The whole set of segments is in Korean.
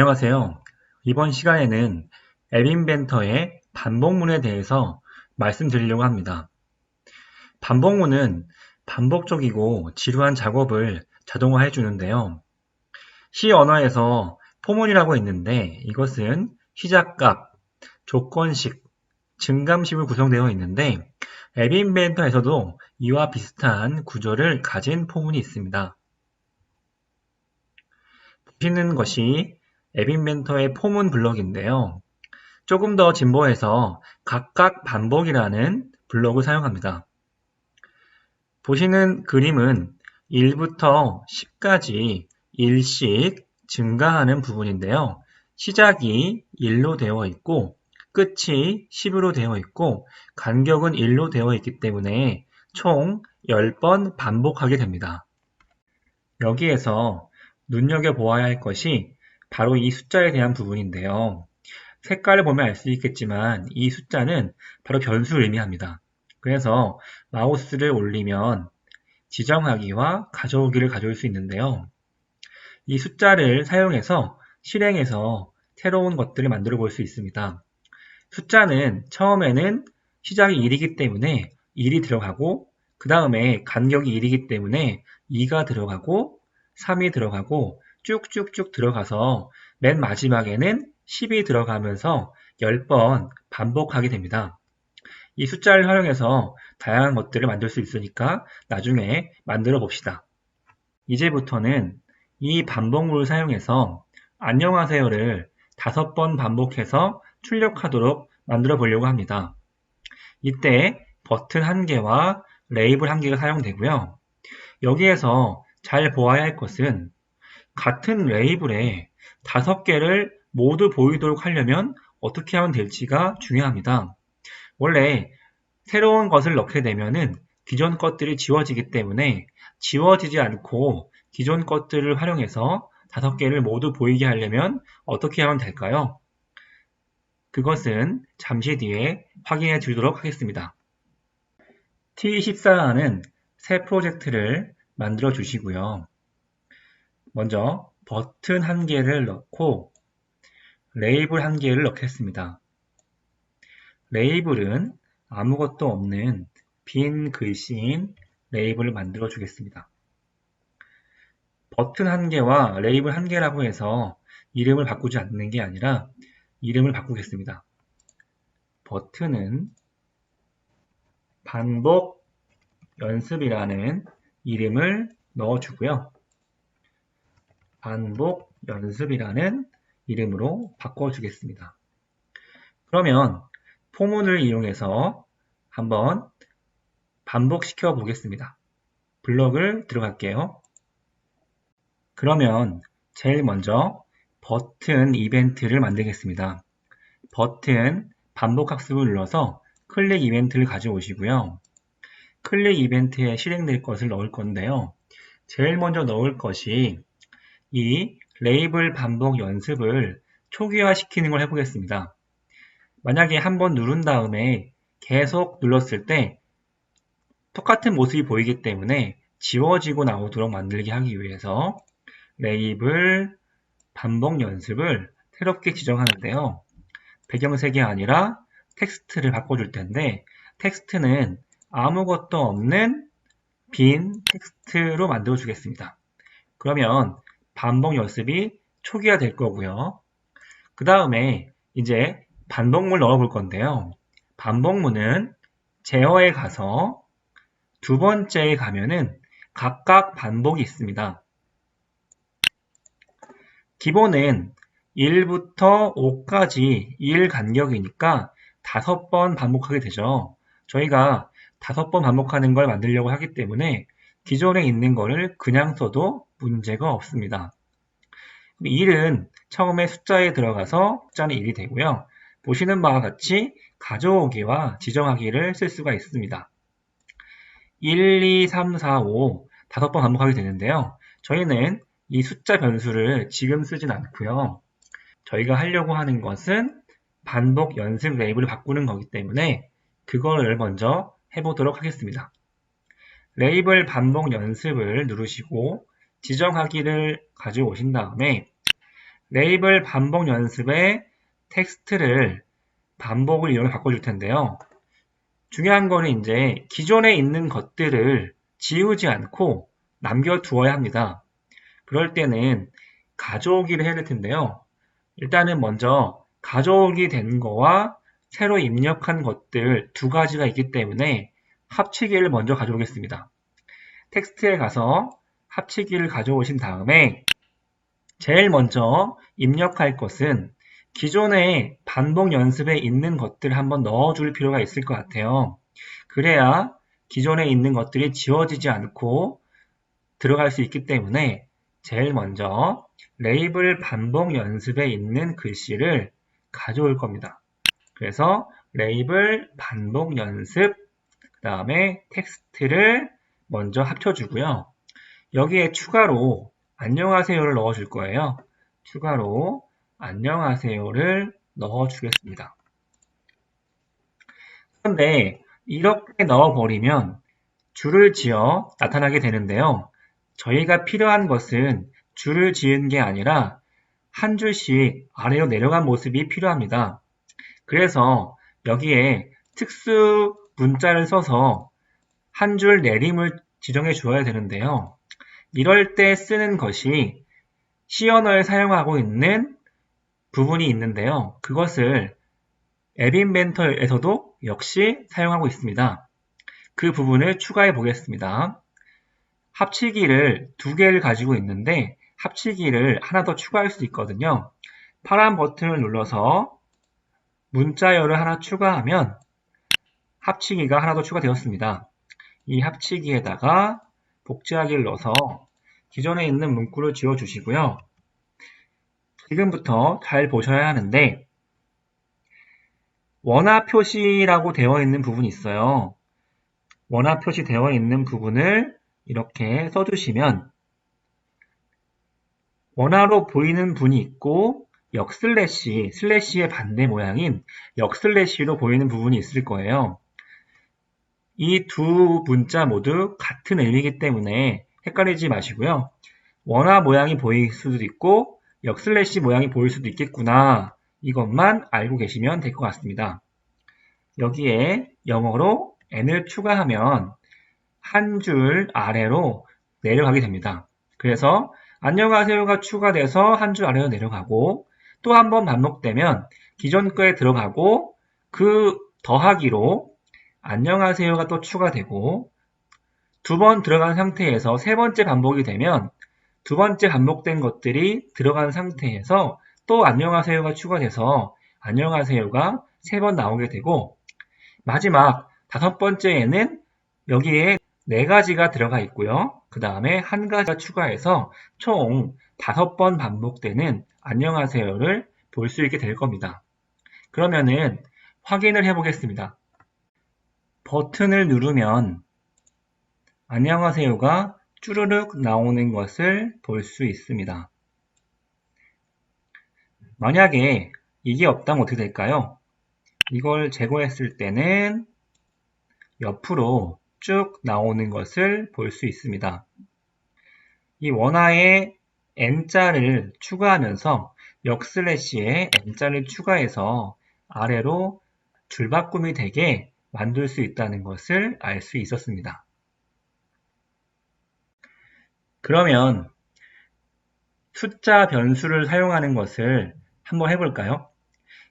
안녕하세요. 이번 시간에는 앱 인벤터의 반복문에 대해서 말씀드리려고 합니다. 반복문은 반복적이고 지루한 작업을 자동화해 주는데요. C 언어에서 포문이라고 있는데 이것은 시작값, 조건식, 증감식으로 구성되어 있는데 앱 인벤터에서도 이와 비슷한 구조를 가진 포문이 있습니다. 보시는 것이 앱 인벤터의 포문 블럭인데요. 조금 더 진보해서 각각 반복이라는 블럭을 사용합니다. 보시는 그림은 1부터 10까지 1씩 증가하는 부분인데요. 시작이 1로 되어 있고 끝이 10으로 되어 있고 간격은 1로 되어 있기 때문에 총 10번 반복하게 됩니다. 여기에서 눈여겨보아야 할 것이 바로 이 숫자에 대한 부분인데요. 색깔을 보면 알 수 있겠지만 이 숫자는 바로 변수를 의미합니다. 그래서 마우스를 올리면 지정하기와 가져오기를 가져올 수 있는데요. 이 숫자를 사용해서 실행해서 새로운 것들을 만들어 볼 수 있습니다. 숫자는 처음에는 시작이 1이기 때문에 1이 들어가고 그 다음에 간격이 1이기 때문에 2가 들어가고 3이 들어가고 쭉쭉쭉 들어가서 맨 마지막에는 10이 들어가면서 10번 반복하게 됩니다. 이 숫자를 활용해서 다양한 것들을 만들 수 있으니까 나중에 만들어 봅시다. 이제부터는 이 반복문을 사용해서 안녕하세요를 5번 반복해서 출력하도록 만들어 보려고 합니다. 이때 버튼 1개와 레이블 1개가 사용되고요. 여기에서 잘 보아야 할 것은 같은 레이블에 5개를 모두 보이도록 하려면 어떻게 하면 될지가 중요합니다. 원래 새로운 것을 넣게 되면은 기존 것들이 지워지기 때문에 지워지지 않고 기존 것들을 활용해서 5개를 모두 보이게 하려면 어떻게 하면 될까요? 그것은 잠시 뒤에 확인해 주도록 하겠습니다. T14라는 새 프로젝트를 만들어 주시고요. 먼저 버튼 1개를 넣고 레이블 1개를 넣겠습니다. 레이블은 아무것도 없는 빈 글씨인 레이블을 만들어 주겠습니다. 버튼 1개와 레이블 1개라고 해서 이름을 바꾸지 않는 게 아니라 이름을 바꾸겠습니다. 버튼은 반복 연습이라는 이름을 넣어주고요. 반복 연습이라는 이름으로 바꿔주겠습니다. 그러면 포문을 이용해서 한번 반복시켜 보겠습니다. 블럭을 들어갈게요. 그러면 제일 먼저 버튼 이벤트를 만들겠습니다. 버튼 반복학습을 눌러서 클릭 이벤트를 가져오시고요. 클릭 이벤트에 실행될 것을 넣을 건데요. 제일 먼저 넣을 것이 이 레이블 반복 연습을 초기화시키는 걸 해보겠습니다. 만약에 한번 누른 다음에 계속 눌렀을 때 똑같은 모습이 보이기 때문에 지워지고 나오도록 만들게 하기 위해서 레이블 반복 연습을 새롭게 지정하는데요. 배경색이 아니라 텍스트를 바꿔줄 텐데 텍스트는 아무것도 없는 빈 텍스트로 만들어 주겠습니다. 그러면 반복 연습이 초기화 될 거고요. 그 다음에 이제 반복문을 넣어 볼 건데요. 반복문은 제어에 가서 두 번째에 가면은 각각 반복이 있습니다. 기본은 1부터 5까지 1 간격이니까 5번 반복하게 되죠. 저희가 5번 반복하는 걸 만들려고 하기 때문에 기존에 있는 거를 그냥 써도 문제가 없습니다. 1은 처음에 숫자에 들어가서 숫자는 1이 되고요. 보시는 바와 같이 가져오기와 지정하기를 쓸 수가 있습니다. 1, 2, 3, 4, 5 5번 반복하게 되는데요. 저희는 이 숫자 변수를 지금 쓰진 않고요. 저희가 하려고 하는 것은 반복 연습 레이블을 바꾸는 거기 때문에 그거를 먼저 해보도록 하겠습니다. 레이블 반복 연습을 누르시고 지정하기를 가져오신 다음에 레이블 반복 연습에 텍스트를 반복을 이용해 바꿔줄 텐데요. 중요한 거는 이제 기존에 있는 것들을 지우지 않고 남겨두어야 합니다. 그럴 때는 가져오기를 해야 될 텐데요. 일단은 먼저 가져오기 된 거와 새로 입력한 것들 두 가지가 있기 때문에 합치기를 먼저 가져오겠습니다. 텍스트에 가서 합치기를 가져오신 다음에 제일 먼저 입력할 것은 기존에 반복 연습에 있는 것들을 한번 넣어줄 필요가 있을 것 같아요. 그래야 기존에 있는 것들이 지워지지 않고 들어갈 수 있기 때문에 제일 먼저 레이블 반복 연습에 있는 글씨를 가져올 겁니다. 그래서 레이블 반복 연습, 그 다음에 텍스트를 먼저 합쳐주고요. 여기에 추가로 안녕하세요를 넣어줄 거예요. 추가로 안녕하세요를 넣어주겠습니다. 그런데 이렇게 넣어버리면 줄을 지어 나타나게 되는데요. 저희가 필요한 것은 줄을 지은 게 아니라 한 줄씩 아래로 내려간 모습이 필요합니다. 그래서 여기에 특수 문자를 써서 한 줄 내림을 지정해 주어야 되는데요. 이럴 때 쓰는 것이 C 언어에 사용하고 있는 부분이 있는데요. 그것을 앱 인벤터에서도 역시 사용하고 있습니다. 그 부분을 추가해 보겠습니다. 합치기를 두 개를 가지고 있는데 합치기를 하나 더 추가할 수 있거든요. 파란 버튼을 눌러서 문자열을 하나 추가하면 합치기가 하나 더 추가되었습니다. 이 합치기에다가 복제하기를 넣어서 기존에 있는 문구를 지워주시고요. 지금부터 잘 보셔야 하는데 원화 표시라고 되어 있는 부분이 있어요. 원화 표시 되어 있는 부분을 이렇게 써주시면 원화로 보이는 분이 있고 역슬래시, 슬래시의 반대 모양인 역슬래시로 보이는 부분이 있을 거예요. 이 두 문자 모두 같은 의미이기 때문에 헷갈리지 마시고요. 원화 모양이 보일 수도 있고 역슬래시 모양이 보일 수도 있겠구나. 이것만 알고 계시면 될 것 같습니다. 여기에 영어로 n을 추가하면 한 줄 아래로 내려가게 됩니다. 그래서 안녕하세요가 추가돼서 한 줄 아래로 내려가고 또 한 번 반복되면 기존 거에 들어가고 그 더하기로 안녕하세요가 또 추가되고 두 번 들어간 상태에서 세 번째 반복이 되면 두 번째 반복된 것들이 들어간 상태에서 또 안녕하세요가 추가돼서 안녕하세요가 세 번 나오게 되고 마지막 다섯 번째에는 여기에 네 가지가 들어가 있고요. 그 다음에 한 가지가 추가해서 총 5번 반복되는 안녕하세요를 볼 수 있게 될 겁니다. 그러면은 확인을 해보겠습니다. 버튼을 누르면 안녕하세요가 쭈르륵 나오는 것을 볼 수 있습니다. 만약에 이게 없다면 어떻게 될까요? 이걸 제거했을 때는 옆으로 쭉 나오는 것을 볼 수 있습니다. 이 원화에 N자를 추가하면서 역슬래시에 N자를 추가해서 아래로 줄바꿈이 되게 만들 수 있다는 것을 알 수 있었습니다. 그러면 숫자 변수를 사용하는 것을 한번 해볼까요?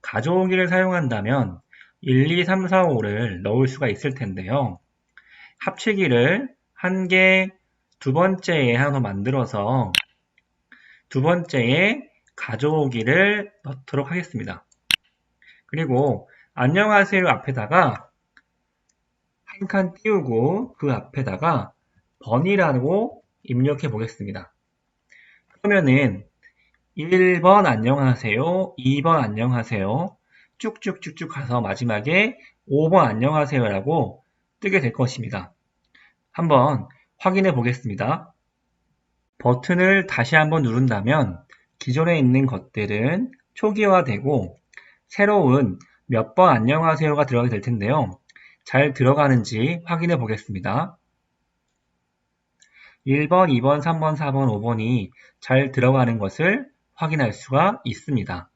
가져오기를 사용한다면 1, 2, 3, 4, 5를 넣을 수가 있을 텐데요. 합치기를 한 개, 두 번째에 하나 만들어서 두 번째에 가져오기를 넣도록 하겠습니다. 그리고 안녕하세요 앞에다가 한 칸 띄우고 그 앞에다가 번이라고 입력해 보겠습니다. 그러면은 1번 안녕하세요, 2번 안녕하세요, 쭉쭉쭉쭉 가서 마지막에 5번 안녕하세요라고 뜨게 될 것입니다. 한번 확인해 보겠습니다. 버튼을 다시 한번 누른다면 기존에 있는 것들은 초기화되고 새로운 몇 번 안녕하세요가 들어가게 될 텐데요. 잘 들어가는지 확인해 보겠습니다. 1번, 2번, 3번, 4번, 5번이 잘 들어가는 것을 확인할 수가 있습니다.